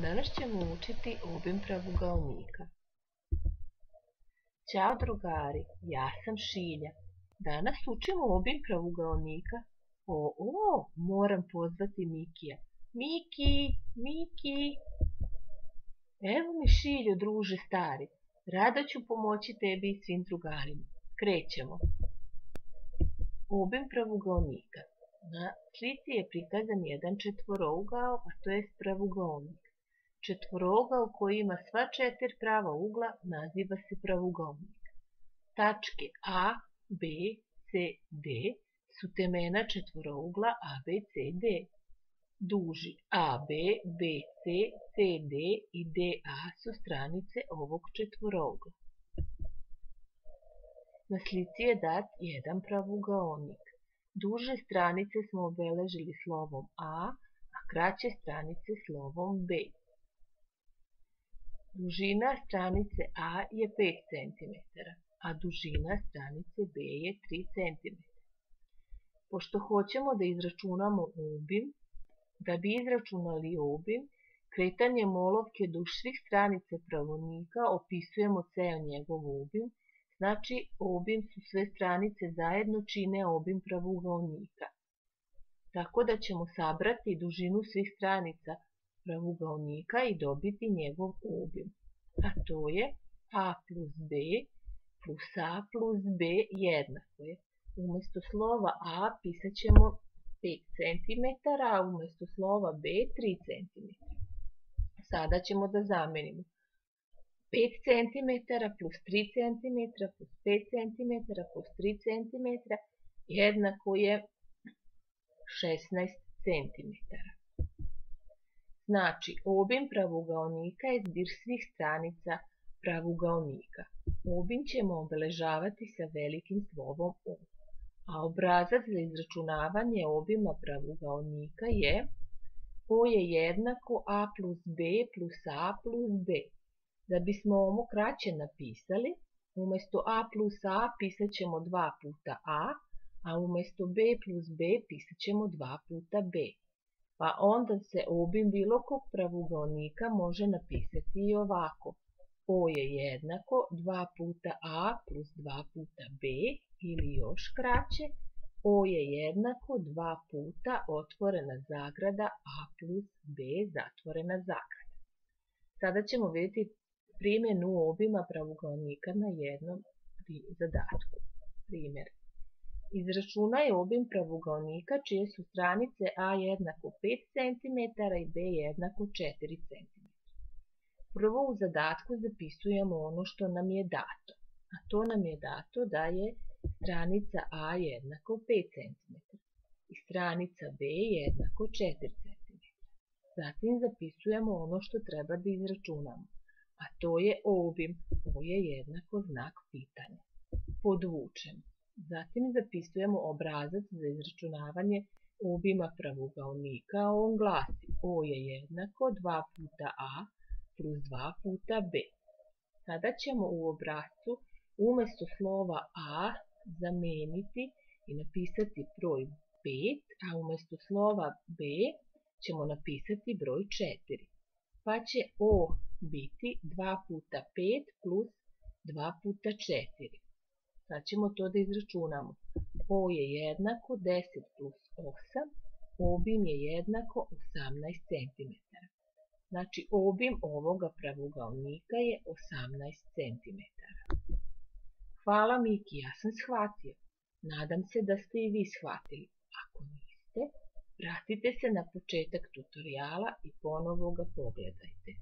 Danas ćemo učiti obim pravougaonika. Ćao drugari, ja sam Šilja. Danas učimo obim pravougaonika. Moram pozvati Mikija. Miki, Miki. Evo mi Šiljo, druže stari. Rado ću pomoći tebi i svim drugarima. Krećemo. Obim pravougaonika. Na slici je prikazan jedan četvorougao, a to je pravougaonik. Četvorougao koji ima sva 4 prava ugla naziva se pravougaonik. Tačke A, B, C, D su temena četvorougla ABCD. Duži AB, BC, CD i DA su stranice ovog četvorougla. Na slici je dat jedan pravougaonik. Duže stranice smo obeležili slovom A, a kraće stranice slovom B. Dužina stranice A je 5 cm, a dužina stranice B je 3 cm. Pošto hoćemo da izračunamo obim, da bi izračunali obim, kretanjem olovke duž svih stranica pravougaonika opisujemo ceo njegov obim, znači obim su sve stranice zajedno čine obim pravougaonika. Tako da ćemo sabrati dužinu svih stranica pravougaonika i dobiti njegov obim. A to je A plus B plus A plus B jednako je. Umesto slova A pisat ćemo 5 cm, a umesto slova B 3 cm. Sada ćemo da zamenimo. 5 cm plus 3 cm plus 5 cm plus 3 cm jednako je 16 cm. Znači, obim pravougaonika je zbir svih stranica pravougaonika. Obim ćemo obeležavati sa velikim slovom O. A obrazac za izračunavanje obima pravougaonika je O je jednako A plus B plus A plus B. Da bismo ovo kraće napisali, umesto A plus A pisat ćemo 2 puta a umesto B plus B pisat ćemo 2 puta B. Pa onda se obim bilo kog pravougaonika može napisati i ovako. O je jednako 2 puta A plus 2 puta B ili još kraće, O je jednako 2 puta otvorena zagrada A plus B zatvorena zagrada. Sada ćemo vidjeti primjenu obima pravougaonika na jednom zadatku. Primjer. Izračunaj obim pravougaonika čije su stranice A jednako 5 cm i B jednako 4 cm. Prvo u zadatku zapisujemo ono što nam je dato, a to nam je dato da je stranica A jednako 5 cm i stranica B jednako 4 cm. Zatim zapisujemo ono što treba da izračunamo, a to je obim. O je jednako znak pitanja. Podvučemo. Zatim zapisujemo obrazac za izračunavanje obima pravougaonika, a on glasi O je jednako 2 puta A plus 2 puta B. Sada ćemo u obrascu umesto slova A zameniti i napisati broj 5, a umesto slova B ćemo napisati broj 4. Pa će O biti 2 puta 5 plus 2 puta 4. Sad ćemo to da izračunamo. O je jednako 10 plus 8, obim je jednako 18 cm. Znači, obim ovoga pravougaonika je 18 cm. Hvala Miki, ja sam shvatio. Nadam se da ste i vi shvatili. Ako niste, vratite se na početak tutoriala i ponovo ga pogledajte.